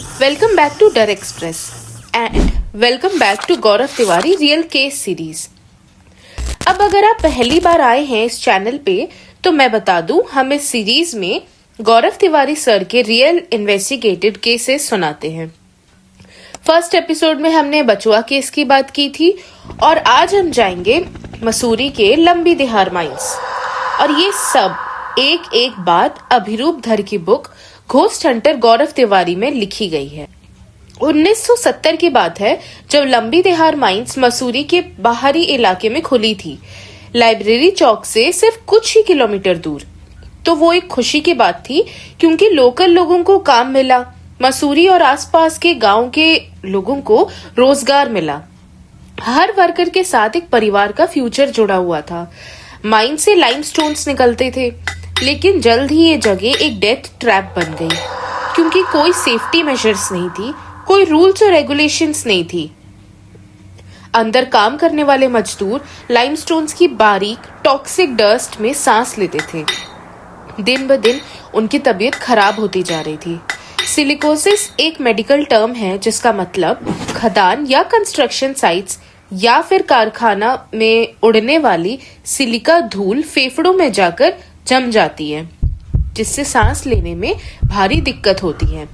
Welcome back to Dar Express and welcome back to Gaurav Tiwari real case series. अब अगर आप पहली बार आए हैं इस चैनल पे तो मैं बता दूं, हम इस सीरीज में गौरव तिवारी सर के रियल इन्वेस्टिगेटेड केसेस सुनाते हैं। फर्स्ट एपिसोड में हमने बचुआ केस की बात की थी और आज हम जाएंगे मसूरी के लंबी दिहार माइंस। और ये सब एक एक बात अभिरूप धर की बुक घोस्ट हंटर गौरव तिवारी में लिखी गई है। 1970 की बात है जब लंबी दिहार माइंस मसूरी के बाहरी इलाके में खुली थी, लाइब्रेरी चौक से सिर्फ कुछ ही किलोमीटर दूर। तो वो एक खुशी की बात थी क्योंकि लोकल लोगों को काम मिला, मसूरी और आसपास के गांव के लोगों को रोजगार मिला। हर वर्कर के साथ एक परिवार का फ्यूचर जुड़ा हुआ था। माइन से लाइमस्टोन्स निकलते थे, लेकिन जल्द ही ये जगह एक डेथ ट्रैप बन गई क्योंकि कोई सेफ्टी मेजर्स नहीं थी, कोई रूल्स और रेगुलेशंस नहीं थी। अंदर काम करने वाले मजदूर लाइमस्टोन्स की बारीक टॉक्सिक डस्ट में सांस लेते थे। दिन ब दिन उनकी तबीयत खराब होती जा रही थी। सिलिकोसिस एक मेडिकल टर्म है जिसका मतलब खदान या कंस्ट्रक्शन साइट्स या फिर कारखाना में उड़ने वाली सिलिका धूल फेफड़ों में जाकर जम जाती है, जिससे सांस लेने में भारी दिक्कत होती है।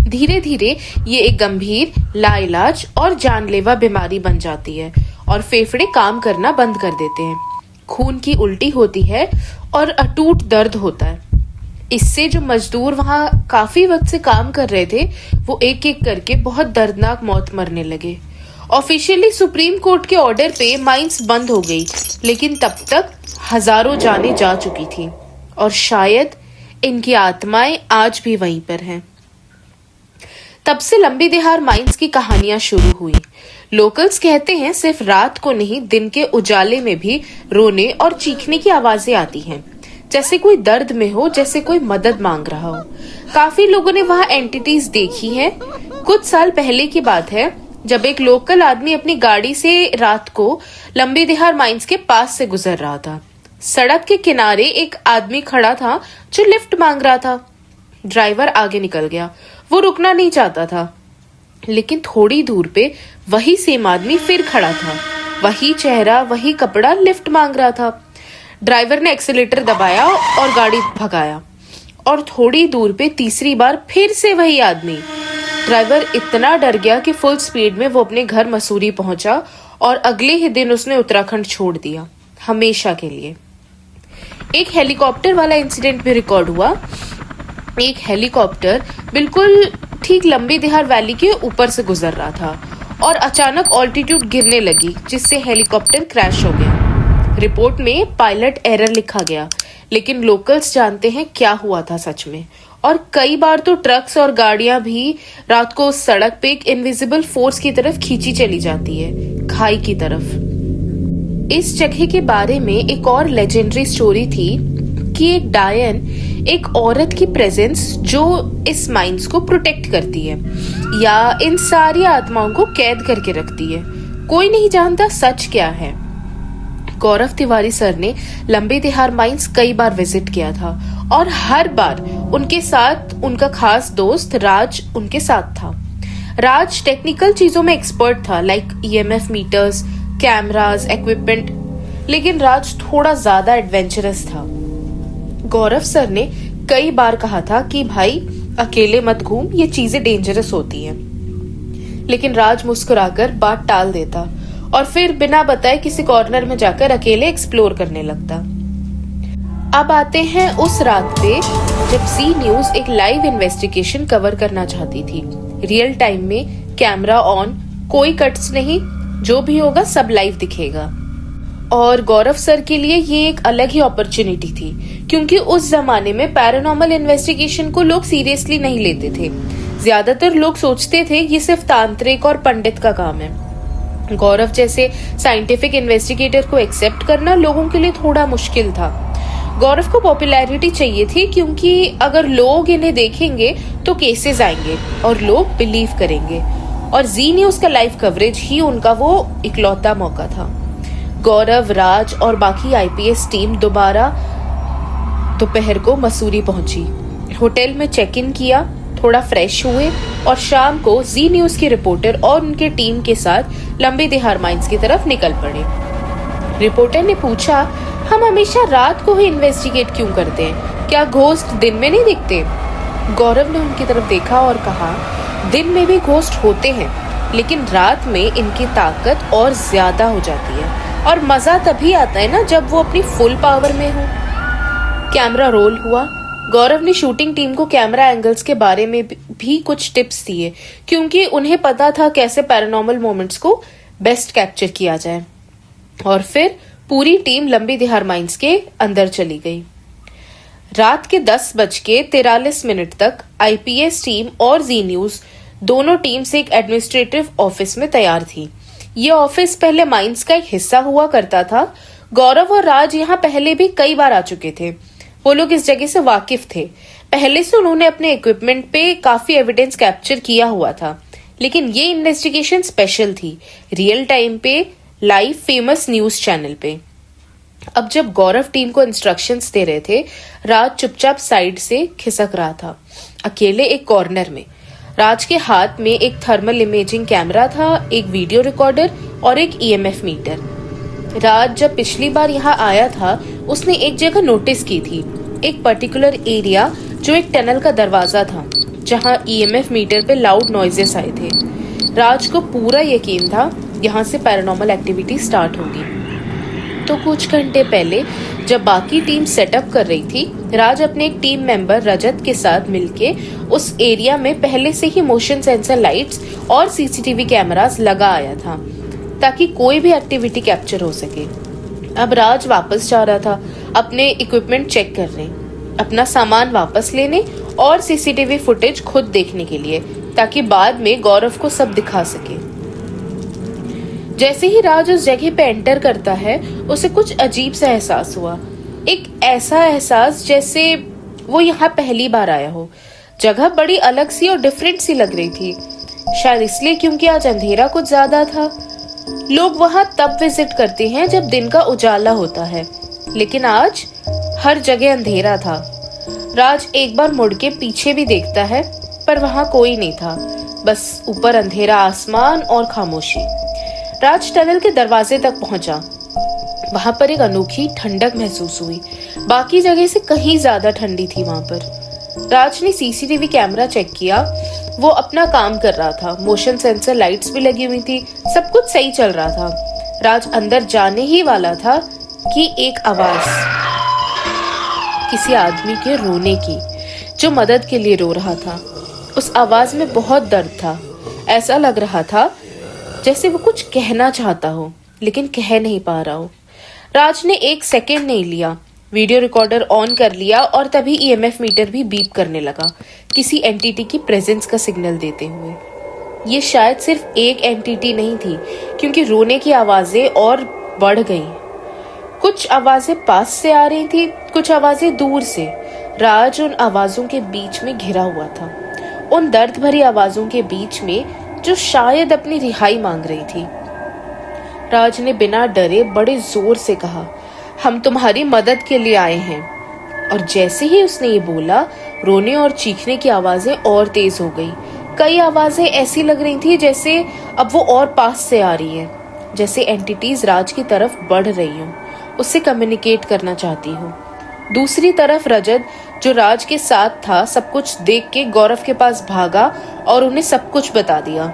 धीरे धीरे ये एक गंभीर, लाइलाज और जानलेवा बीमारी बन जाती है और फेफड़े काम करना बंद कर देते हैं। खून की उल्टी होती है और अटूट दर्द होता है। इससे जो मजदूर वहां काफी वक्त से काम कर रहे थे वो एक एक करके बहुत दर्दनाक मौत मरने लगे। ऑफिशियली सुप्रीम कोर्ट के ऑर्डर पे माइंस बंद हो गई, लेकिन तब तक हजारों जानें जा चुकी थी और शायद इनकी आत्माएं आज भी वहीं पर हैं। तब से लंबी दिहार माइंस की कहानियां शुरू हुई। लोकल्स कहते हैं सिर्फ रात को नहीं, दिन के उजाले में भी रोने और चीखने की आवाजें आती हैं, जैसे कोई दर्द में हो, जैसे कोई मदद मांग रहा हो। काफी लोगों ने वहां एंटिटीज देखी हैं। कुछ साल पहले की बात है जब एक लोकल आदमी अपनी गाड़ी से रात को लंबी दिहार माइंस के पास से गुजर रहा था। सड़क के किनारे एक आदमी खड़ा था जो लिफ्ट मांग रहा था। ड्राइवर आगे निकल गया, वो रुकना नहीं चाहता था, लेकिन थोड़ी दूर पे वही सेम आदमी फिर खड़ा था। वही चेहरा, वही कपड़ा, लिफ्ट मांग रहा था। ड्राइवर ने एक्सीलेटर दबाया और गाड़ी भगाया और थोड़ी दूर पे तीसरी बार फिर से वही आदमी। ड्राइवर इतना डर गया कि फुल स्पीड में वो अपने घर मसूरी पहुंचा और अगले ही दिन उसने उत्तराखंड छोड़ दिया, हमेशा के लिए। एक हेलीकॉप्टर वाला इंसिडेंट भी रिकॉर्ड हुआ। एक हेलीकॉप्टर बिल्कुल ठीक लंबी दिहार वैली के ऊपर से गुजर रहा था और अचानक ऑल्टीट्यूड गिरने लगी, जिससे हेलीकॉप्टर क्रैश हो गया। रिपोर्ट में पायलट एरर लिखा गया, लेकिन लोकल्स जानते हैं क्या हुआ था सच में। और कई बार तो ट्रक्स और गाड़ियां भी रात को उस सड़क पे एक इनविजिबल फोर्स की तरफ खींची चली जाती है, खाई की तरफ। इस जगह के बारे में एक और लेजेंडरी स्टोरी थी कि एक डायन, एक औरत की प्रेजेंस जो इस माइंस को प्रोटेक्ट करती है या इन सारी आत्माओं को कैद करके रखती है। कोई नहीं जानता सच क्या है। गौरव तिवारी सर ने लंबी दिहार माइंस कई बार विजिट किया था और हर बार उनके साथ उनका खास दोस्त राज उनके साथ था। राज टेक्निकल चीजों में एक्सपर्ट था, like EMF meters, cameras, equipment, लेकिन राज थोड़ा ज्यादा एडवेंचरस था। गौरव सर ने कई बार कहा था कि भाई अकेले मत घूम, ये चीजें डेंजरस होती हैं, लेकिन राज मुस्कुराकर बात टाल देता और फिर बिना बताए किसी कॉर्नर में जाकर अकेले एक्सप्लोर करने लगता। अब आते हैं उस रात पे जब सी न्यूज एक लाइव इन्वेस्टिगेशन कवर करना चाहती थी। रियल टाइम में कैमरा ऑन, कोई कट्स नहीं, जो भी होगा सब लाइव दिखेगा। और गौरव सर के लिए ये एक अलग ही अपॉर्चुनिटी थी क्योंकि उस जमाने में पैरानॉर्मल इन्वेस्टिगेशन को लोग सीरियसली नहीं लेते थे। ज्यादातर लोग सोचते थे ये सिर्फ तांत्रिक और पंडित का काम है। गौरव जैसे साइंटिफिक इन्वेस्टिगेटर को एक्सेप्ट करना लोगों के लिए थोड़ा मुश्किल था। गौरव को पॉपुलैरिटी चाहिए थी क्योंकि अगर लोग इन्हें देखेंगे तो केसेस आएंगे और लोग बिलीव करेंगे, और जी न्यूज का लाइव कवरेज ही उनका वो इकलौता मौका था। गौरव, राज और बाकी आईपीएस टीम दोबारा दोपहर को मसूरी पहुंची। होटल में चेक इन किया, थोड़ा फ्रेश हुए और शाम को जी न्यूज के रिपोर्टर और उनके टीम के साथ लंबी दिहार माइंस की तरफ निकल पड़े। रिपोर्टर ने पूछा, हम हमेशा रात को ही इन्वेस्टिगेट क्यों करते हैं? क्या घोस्ट दिन में नहीं दिखते? गौरव ने उनकी तरफ देखा और कहा, दिन में भी घोस्ट होते हैं, लेकिन रात में इनकी ताकत और ज्यादा हो जाती है और मजा तभी आता है ना जब वो अपनी फुल पावर में हो। कैमरा रोल हुआ। गौरव ने शूटिंग टीम को कैमरा एंगल्स के बारे में भी कुछ टिप्स दिए, क्योंकि उन्हें पता था कैसे पैरानॉर्मल मोमेंट्स को बेस्ट कैप्चर किया जाए। और फिर पूरी टीम लंबी दिहार माइंस के अंदर चली गई। रात के 10:43 तक आईपीएस टीम और जी न्यूज दोनों टीम से एक एडमिनिस्ट्रेटिव ऑफिस में तैयार थी। ये ऑफिस पहले माइंस का एक हिस्सा हुआ करता था। गौरव और राज यहाँ पहले भी कई बार आ चुके थे। वो लोग इस जगह से वाकिफ थे। पहले से उन्होंने अपने इक्विपमेंट पे काफी एविडेंस कैप्चर किया हुआ था, लेकिन ये इन्वेस्टिगेशन स्पेशल थी, रियल टाइम पे, लाइव फेमस न्यूज चैनल पे। अब जब गौरव टीम को इंस्ट्रक्शंस दे रहे थे, राज चुपचाप साइड से खिसक रहा था, अकेले एक कॉर्नर में। राज के हाथ में एक थर्मल इमेजिंग कैमरा था, एक वीडियो रिकॉर्डर और एक ईएमएफ मीटर। राज जब पिछली बार यहाँ आया था, उसने एक जगह नोटिस की थी, एक पर्टिकुलर एरिया जो एक टनल का दरवाजा था, जहाँ ईएमएफ मीटर पे लाउड नॉइजेस आए थे। राज को पूरा यकीन था यहाँ से पैरानॉर्मल एक्टिविटी स्टार्ट होगी। तो कुछ घंटे पहले जब बाकी टीम सेटअप कर रही थी, राज अपने एक टीम मेंबर रजत के साथ मिलके उस एरिया में पहले से ही मोशन सेंसर लाइट्स और सीसीटीवी कैमरास लगा आया था, ताकि कोई भी एक्टिविटी कैप्चर हो सके। अब राज वापस जा रहा था, अपने इक्विपमेंट चेक करने, अपना सामान वापस लेने और सीसीटीवी फुटेज खुद देखने के लिए, ताकि बाद में गौरव को सब दिखा सके। जैसे ही राज उस जगह पे एंटर करता है, उसे कुछ अजीब सा एहसास हुआ। एक ऐसा एहसास जैसे वो यहाँ पहली बार आया हो। जगह बड़ी अलग सी और डिफरेंट सी लग रही थी, शायद इसलिए क्योंकि आज अंधेरा कुछ ज्यादा था। लोग वहां तब विजिट करते हैं जब दिन का उजाला होता है, लेकिन आज हर जगह अंधेरा था। राज एक बार मुड़ के पीछे भी देखता है, पर वहां कोई नहीं था, बस ऊपर अंधेरा आसमान और खामोशी। राज टनल के दरवाजे तक पहुंचा। वहां पर एक अनोखी ठंडक महसूस हुई, बाकी जगह से कहीं ज्यादा ठंडी थी वहां पर। राज ने सीसीटीवी कैमरा चेक किया, वो अपना काम कर रहा था, मोशन सेंसर लाइट्स भी लगी हुई थी, सब कुछ सही चल रहा था। राज अंदर जाने ही वाला था कि एक आवाज, किसी आदमी के रोने की, जो मदद के लिए रो रहा था। उस आवाज में बहुत दर्द था। ऐसा लग रहा था जैसे वो कुछ कहना चाहता हो, लेकिन कह नहीं पा रहा हो। राज ने एक सेकेंड नहीं लिया, वीडियो रिकॉर्डर ऑन कर लिया और तभी ईएमएफ मीटर भी बीप करने लगा, किसी एंटिटी की प्रेजेंस का सिग्नल देते हुए। ये शायद सिर्फ एक एंटिटी नहीं थी, क्योंकि रोने की आवाजें और बढ़ गईं। कुछ आवाजें पास से आ रही थी, कुछ आवाजें दूर से। राज उन आवाजों के बीच में घिरा हुआ था, उन दर्द भरी आवाजों के बीच में जो शायद अपनी रिहाई मांग रही थी। राज ने बिना डरे बड़े जोर से कहा, हम तुम्हारी मदद के लिए आए हैं। और जैसे ही उसने ये बोला, रोने और चीखने की आवाजें और तेज हो गई। कई आवाजें ऐसी लग रही थी जैसे अब वो और पास से आ रही है, जैसे एंटिटीज राज की तरफ बढ़ रही हो, उससे कम्युनिकेट करना चाहती हो। दूसरी तरफ रजत, जो राज के साथ था, सब कुछ देख के गौरव के पास भागा और उन्हें सब कुछ बता दिया।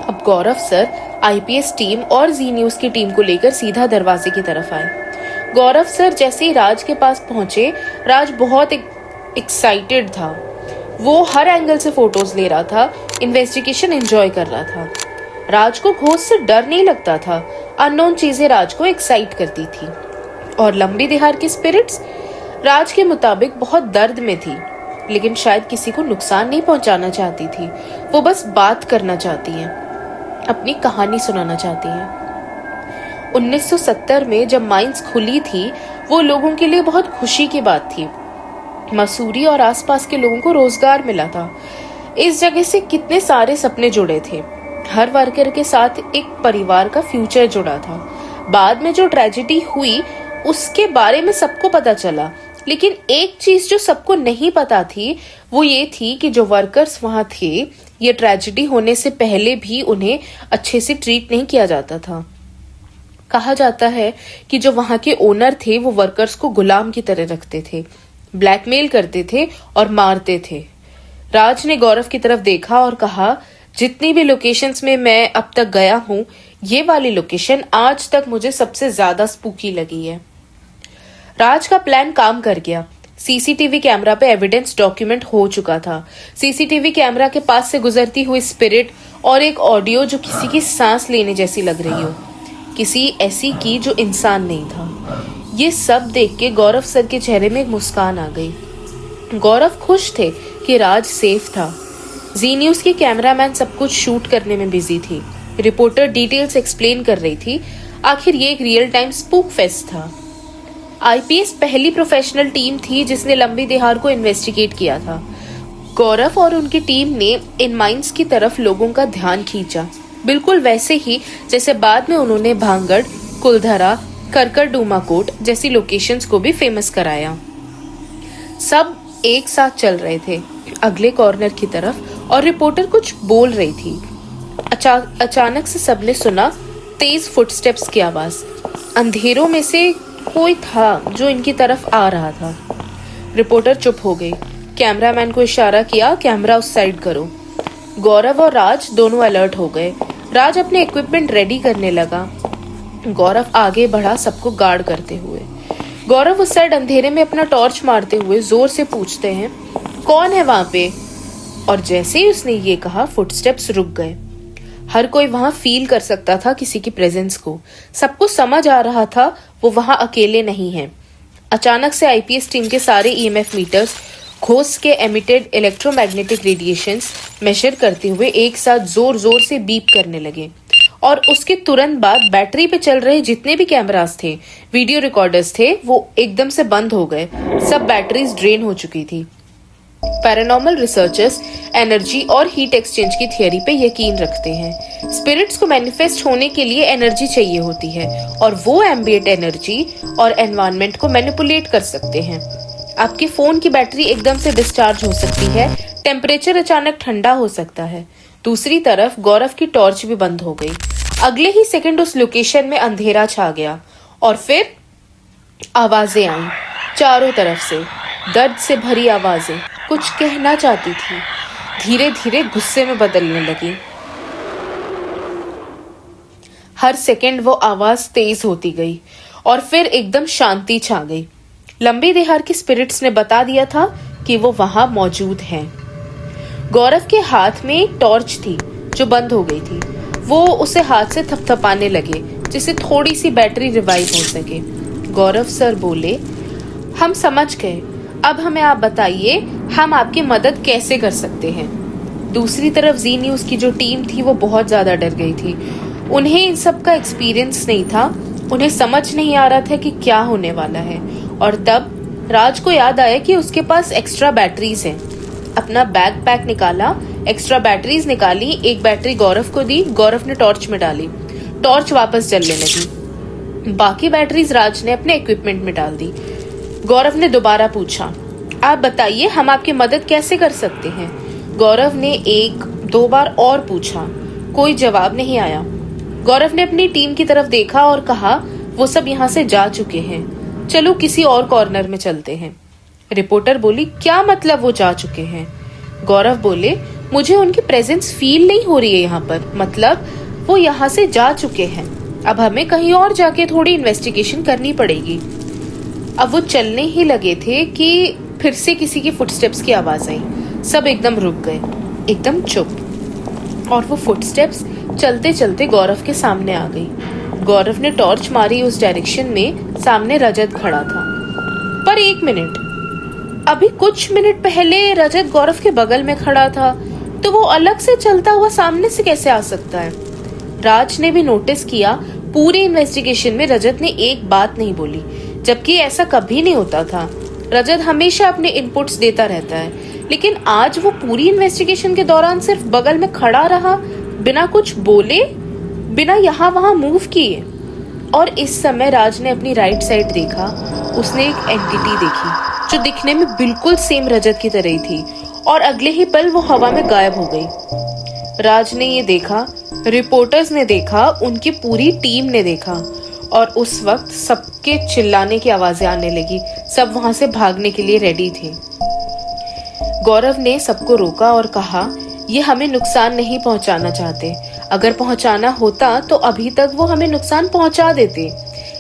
अब गौरव सर आईपीएस टीम और जी न्यूज की टीम को लेकर सीधा दरवाजे की तरफ आए। गौरव सर जैसे ही राज के पास पहुंचे, राज बहुत एक्साइटेड था। वो हर एंगल से फोटोज ले रहा था, इन्वेस्टिगेशन एंजॉय कर रहा था। राज को घोस्ट से डर नहीं लगता था, अननोन चीजें राज को एक्साइट करती थी। और लंबी दिहार की स्पिरिट्स राज के मुताबिक बहुत दर्द में थी, लेकिन शायद किसी को नुकसान नहीं पहुंचाना चाहती थी। वो बस बात करना चाहती हैं, अपनी कहानी सुनाना चाहती हैं। 1970 में जब माइंस खुली थी, वो लोगों के लिए बहुत खुशी की बात थी। मसूरी और आसपास के लोगों को रोजगार मिला था। इस जगह से कितने सारे सपने जुड़े थे। हर वर्कर के साथ एक परिवार का फ्यूचर जुड़ा था। बाद में जो ट्रेजेडी हुई, उसके बारे में सबको पता चला। लेकिन एक चीज जो सबको नहीं पता थी वो ये थी कि जो वर्कर्स वहां थे, ये ट्रेजेडी होने से पहले भी उन्हें अच्छे से ट्रीट नहीं किया जाता था। कहा जाता है कि जो वहां के ओनर थे वो वर्कर्स को गुलाम की तरह रखते थे, ब्लैकमेल करते थे और मारते थे। राज ने गौरव की तरफ देखा और कहा, जितनी भी लोकेशंस में मैं अब तक गया हूं, ये वाली लोकेशन आज तक मुझे सबसे ज्यादा स्पूकी लगी है। राज का प्लान काम कर गया। सीसीटीवी कैमरा पे एविडेंस डॉक्यूमेंट हो चुका था। सीसीटीवी कैमरा के पास से गुजरती हुई स्पिरिट और एक ऑडियो जो किसी की सांस लेने जैसी लग रही हो, किसी ऐसी की जो इंसान नहीं था। ये सब देख के गौरव सर के चेहरे में एक मुस्कान आ गई। गौरव खुश थे कि राज सेफ था। जी न्यूज की कैमरामैन सब कुछ शूट करने में बिजी थी। रिपोर्टर डिटेल्स एक्सप्लेन कर रही थी। आखिर ये एक रियल टाइम स्पूक फेस्ट था। आईपीएस पहली प्रोफेशनल टीम थी जिसने लंबी दिहार को इन्वेस्टिगेट किया था। गौरव और उनकी टीम ने इन माइंस की तरफ लोगों का ध्यान खींचा, बिल्कुल वैसे ही जैसे बाद में उन्होंने भांगड़, कुलधरा, करकर डूमाकोट जैसी लोकेशंस को भी फेमस कराया। सब एक साथ चल रहे थे अगले कॉर्नर की तरफ और रिपोर्टर कुछ बोल रही थी। अचानक से सबने सुना तेज फुटस्टेप्स की आवाज। अंधेरों में से कोई था जो इनकी तरफ आ रहा था। रिपोर्टर चुप हो गई। कैमरामैन को इशारा किया, कैमरा उस साइड करो। गौरव और राज दोनों अलर्ट हो गए। राज अपने इक्विपमेंट रेडी करने लगा। गौरव आगे बढ़ा, सबको गार्ड करते हुए। गौरव उस साइड अंधेरे में अपना टॉर्च मारते हुए जोर से पूछते हैं, कौन है वहां पे? और जैसे ही उसने ये कहा, फुटस्टेप्स रुक गए। हर कोई वहां फील कर सकता था किसी की प्रेजेंस को। सबको समझ आ रहा था वो वहां अकेले नहीं है। अचानक से आईपीएस टीम के सारे ईएमएफ मीटर्स घोष के एमिटेड इलेक्ट्रोमैग्नेटिक रेडिएशंस मेजर करते हुए एक साथ जोर जोर से बीप करने लगे। और उसके तुरंत बाद बैटरी पे चल रहे जितने भी कैमरास थे, वीडियो रिकॉर्डर्स थे, वो एकदम से बंद हो गए। सब बैटरीज ड्रेन हो चुकी थी। पैरानॉर्मल रिसर्चर्स एनर्जी और हीट एक्सचेंज की थियरी पे यकीन रखते हैं। स्पिरिट्स को मैनिफेस्ट होने के लिए एनर्जी चाहिए होती है और वो एम्बिएंट एनर्जी और एनवायरनमेंट को मैनिपुलेट कर सकते हैं। आपके फोन की बैटरी एकदम से डिस्चार्ज हो सकती है, टेम्परेचर अचानक ठंडा हो सकता है। दूसरी तरफ गौरव की टॉर्च भी बंद हो गई। अगले ही सेकंड उस लोकेशन में अंधेरा छा गया और फिर आवाजें आई चारों तरफ से, दर्द से भरी आवाजें कुछ कहना चाहती थी, धीरे धीरे गुस्से में बदलने लगी। हर सेकंड वो आवाज तेज होती गई और फिर एकदम शांति छा गई। लंबी दिहार की स्पिरिट्स ने बता दिया था कि वो वहां मौजूद हैं। गौरव के हाथ में एक टॉर्च थी जो बंद हो गई थी। वो उसे हाथ से थपथपाने लगे जिससे थोड़ी सी बैटरी रिवाइव हो सके। गौरव सर बोले, हम समझ गए, अब हमें आप बताइए हम आपकी मदद कैसे कर सकते हैं। दूसरी तरफ जी न्यूज की जो टीम थी वो बहुत ज्यादा डर गई थी। उन्हें इन सब का एक्सपीरियंस नहीं था। उन्हें समझ नहीं आ रहा था कि क्या होने वाला है। और तब राज को याद आया कि उसके पास एक्स्ट्रा बैटरीज हैं। अपना बैग पैक निकाला, एक्स्ट्रा बैटरीज निकाली, एक बैटरी गौरव को दी, गौरव ने टॉर्च में डाली, टॉर्च वापस जलने लगी। बाकी बैटरीज राज ने अपने इक्विपमेंट में डाल दी। गौरव ने दोबारा पूछा, आप बताइए हम आपकी मदद कैसे कर सकते हैं। गौरव ने एक दो बार और पूछा, कोई जवाब नहीं आया। गौरव ने अपनी टीम की तरफ देखा और कहा, वो सब यहाँ से जा चुके हैं, चलो किसी और कॉर्नर में चलते हैं। रिपोर्टर बोली, क्या मतलब वो जा चुके हैं? गौरव बोले, मुझे उनकी प्रेजेंस फील नहीं हो रही है यहाँ पर, मतलब वो यहाँ से जा चुके हैं। अब हमें कहीं और जाके थोड़ी इन्वेस्टिगेशन करनी पड़ेगी। अब वो चलने ही लगे थे कि फिर से किसी की फुटस्टेप्स की आवाज आई। सब एकदम रुक गए, एकदम चुप। और वो फुटस्टेप्स चलते चलते गौरव के सामने आ गई। गौरव ने टॉर्च मारी उस डायरेक्शन में, सामने रजत खड़ा था। पर एक मिनट, अभी कुछ मिनट पहले रजत गौरव के बगल में खड़ा था, तो वो अलग से चलता हुआ सामने से कैसे आ सकता है? राज ने भी नोटिस किया, पूरे इन्वेस्टिगेशन में रजत ने एक बात नहीं बोली, जबकि ऐसा कभी नहीं होता था। रजत हमेशा अपने इनपुट्स देता रहता है, लेकिन आज वो पूरी इन्वेस्टिगेशन के दौरान सिर्फ बगल में खड़ा रहा, बिना कुछ बोले, बिना यहाँ वहां मूव किए। और इस समय राज ने अपनी राइट साइड देखा। उसने एक एंटिटी देखी, जो दिखने में बिल्कुल सेम रजत की तरह ही थी, और अगले ही पल वो हवा में गायब हो गई। राज ने ये देखा, रिपोर्टर्स ने देखा, उनकी पूरी टीम ने देखा, और उस वक्त सबके चिल्लाने की आवाजें आने लगी। सब वहां से भागने के लिए रेडी थे। गौरव ने सबको रोका और कहा, ये हमें नुकसान नहीं पहुंचाना चाहते। अगर पहुंचाना होता तो अभी तक वो हमें नुकसान पहुंचा देते।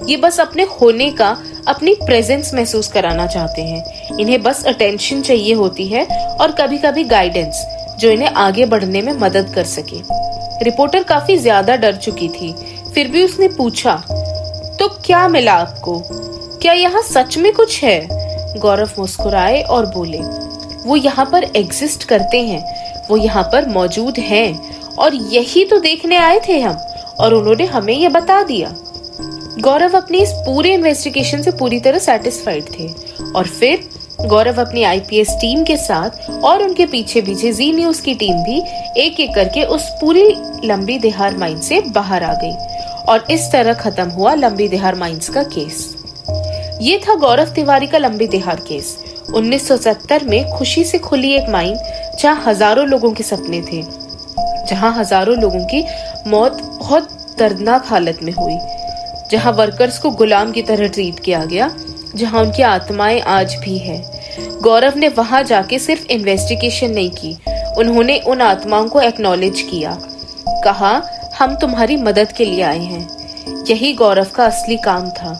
ये बस अपने होने का, अपनी प्रेजेंस महसूस कराना चाहते हैं। इन्हें बस अटेंशन चाहिए होती है और कभी कभी गाइडेंस, जो इन्हें आगे बढ़ने में मदद कर सके। रिपोर्टर काफी ज्यादा डर चुकी थी, फिर भी उसने पूछा, तो क्या मिला आपको? क्या यहाँ सच में कुछ है? गौरव मुस्कुराए और बोले, वो यहाँ पर एग्जिस्ट करते हैं, वो यहाँ पर मौजूद हैं, और यही तो देखने आए थे हम, और उन्होंने हमें ये बता दिया। गौरव अपनी इस पूरे इन्वेस्टिगेशन से पूरी तरह सेटिस्फाइड थे, और फिर गौरव अपनी आईपीएस टीम के साथ और उनके पीछे पीछे जी न्यूज की टीम भी एक एक करके उस पूरी लंबी देहार माइन से बाहर आ गई, और इस तरह खत्म हुआ लंबी देहार माइंस का केस। ये था गौरव तिवारी का लंबी देहार केस। 1970 में खुशी से खुली एक माइन, जहां हजारों लोगों के सपने थे, जहां हजारों लोगों की मौत बहुत दर्दनाक हालत में हुई, जहां वर्कर्स को गुलाम की तरह ट्रीट किया गया, जहां उनकी आत्माएं आज भी है। गौरव ने वहां जाके सिर्फ इन्वेस्टिगेशन नहीं की, उन्होंने उन आत्माओं को एक्नॉलेज किया, कहा, हम तुम्हारी मदद के लिए आए हैं। यही गौरव का असली काम था,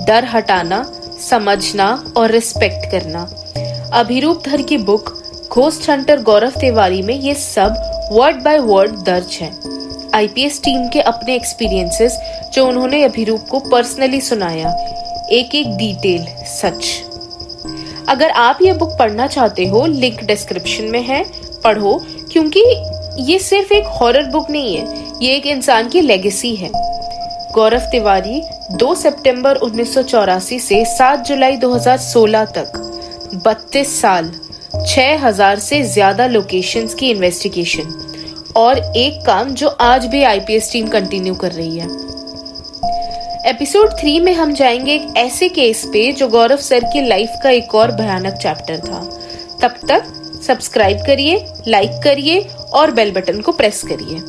डर हटाना, समझना और रिस्पेक्ट करना। अभिरूप धर की बुक घोस्ट हंटर गौरव तिवारी में ये सब वर्ड बाय वर्ड दर्ज है। आईपीएस टीम के अपने एक्सपीरियंसेस जो उन्होंने अभिरूप को पर्सनली सुनाया, एक एक डिटेल सच। अगर आप ये बुक पढ़ना चाहते हो, लिंक डिस्क्रिप्शन में है, पढ़ो, क्योंकि ये सिर्फ एक हॉरर बुक नहीं है, ये एक इंसान की लेगेसी है। गौरव तिवारी 2 सितंबर 1984 से 7 जुलाई 2016 तक 32 साल, 6000 से ज्यादा लोकेशंस की इन्वेस्टिगेशन, और एक काम जो आज भी आईपीएस टीम कंटिन्यू कर रही है। एपिसोड 3 में हम जाएंगे एक ऐसे केस पे जो गौरव सर की लाइफ का एक और भयानक चैप्टर था। तब तक सब्सक्राइब करिए, लाइक करिए और बेल बटन को प्रेस करिए।